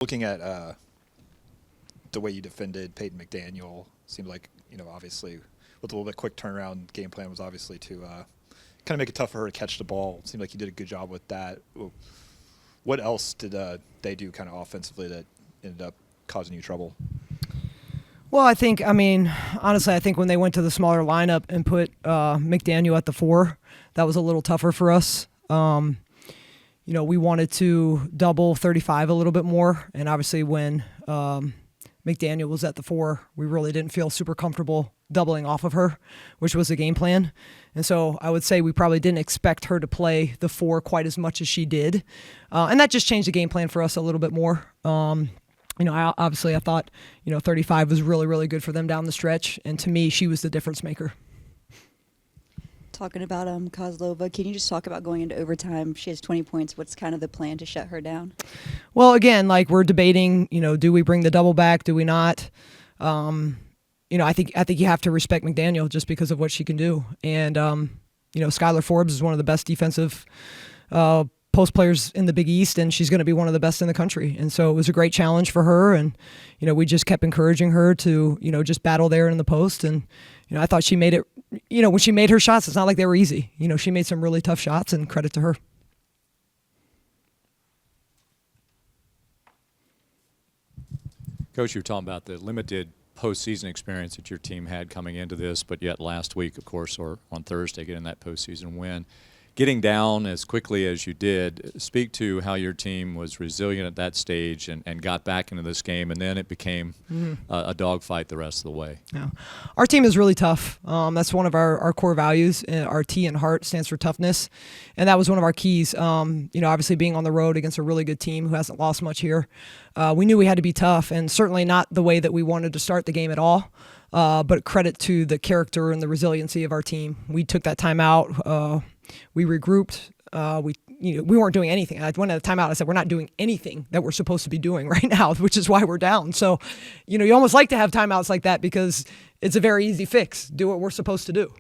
Looking at the way you defended Peyton McDaniel, seemed like, obviously with a little bit quick turnaround, game plan was obviously to kind of make it tough for her to catch the ball. It seemed like you did a good job with that. What else did they do kind of offensively that ended up causing you trouble? Well, honestly, I think when they went to the smaller lineup and put McDaniel at the 4, that was a little tougher for us. We wanted to double 35 a little bit more, and obviously when McDaniel was at the 4, we really didn't feel super comfortable doubling off of her, which was the game plan. And so I would say we probably didn't expect her to play the 4 quite as much as she did. And that just changed the game plan for us a little bit more. I thought, 35 was really, really good for them down the stretch. And to me, she was the difference maker. Talking about Kozlova, can you just talk about going into overtime? She has 20 points. What's kind of the plan to shut her down? Well, again, we're debating, do we bring the double back? Do we not? I think you have to respect McDaniel just because of what she can do. And, Skylar Forbes is one of the best defensive post players in the Big East, and she's going to be one of the best in the country. And so it was a great challenge for her. And, we just kept encouraging her to, just battle there in the post. And, I thought she made it, when she made her shots, it's not like they were easy. She made some really tough shots, and credit to her. Coach, you were talking about the limited postseason experience that your team had coming into this, but yet last week, of course, or on Thursday, getting that postseason win. Getting down as quickly as you did, speak to how your team was resilient at that stage and got back into this game, and then it became a dogfight the rest of the way. Yeah. Our team is really tough. That's one of our core values. Our T in heart stands for toughness, and that was one of our keys. Obviously being on the road against a really good team who hasn't lost much here, we knew we had to be tough, and certainly not the way that we wanted to start the game at all. But credit to the character and the resiliency of our team. We took that time out. We regrouped. We weren't doing anything. I went at a timeout. I said, we're not doing anything that we're supposed to be doing right now, which is why we're down. So, you almost like to have timeouts like that because it's a very easy fix. Do what we're supposed to do.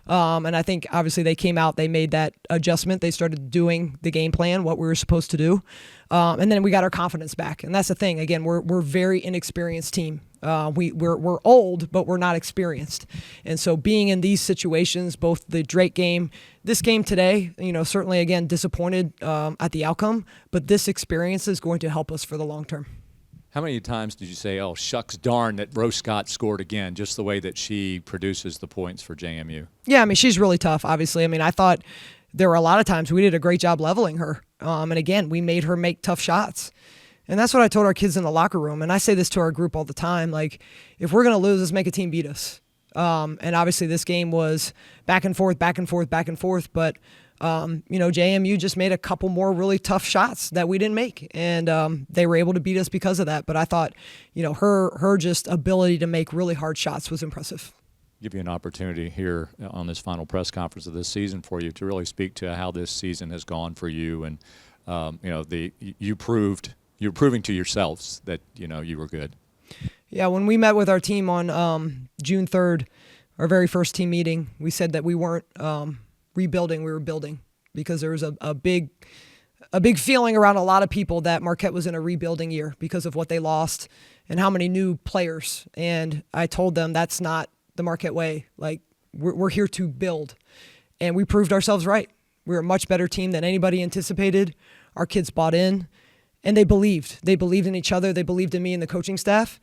And I think obviously they came out, they made that adjustment. They started doing the game plan, what we were supposed to do. And then we got our confidence back. And that's the thing. Again, we're a very inexperienced team. We're old, but we're not experienced. And so being in these situations, both the Drake game, this game today, certainly, again, disappointed at the outcome, but this experience is going to help us for the long term. How many times did you say, oh, shucks darn that Rose Scott scored again, just the way that she produces the points for JMU? Yeah, she's really tough, obviously. I thought there were a lot of times we did a great job leveling her. And again, we made her make tough shots. And that's what I told our kids in the locker room. And I say this to our group all the time. If we're going to lose, let's make a team beat us. And obviously this game was back and forth. But, JMU just made a couple more really tough shots that we didn't make. And they were able to beat us because of that. But I thought, her just ability to make really hard shots was impressive. Give you an opportunity here on this final press conference of this season for you to really speak to how this season has gone for you. And, you're proving to yourselves that, you were good. Yeah, when we met with our team on June 3rd, our very first team meeting, we said that we weren't rebuilding, we were building, because there was a big feeling around a lot of people that Marquette was in a rebuilding year because of what they lost and how many new players. And I told them that's not the Marquette way. We're here to build. And we proved ourselves right. We're a much better team than anybody anticipated. Our kids bought in. And they believed. They believed in each other. They believed in me and the coaching staff.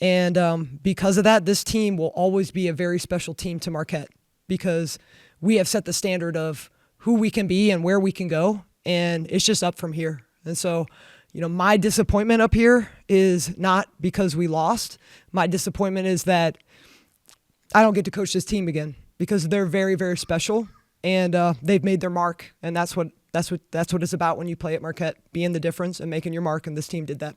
And because of that, this team will always be a very special team to Marquette because we have set the standard of who we can be and where we can go. And it's just up from here. And so, my disappointment up here is not because we lost. My disappointment is that I don't get to coach this team again because they're very, very special. And they've made their mark. And that's what it's about when you play at Marquette, being the difference and making your mark, and this team did that.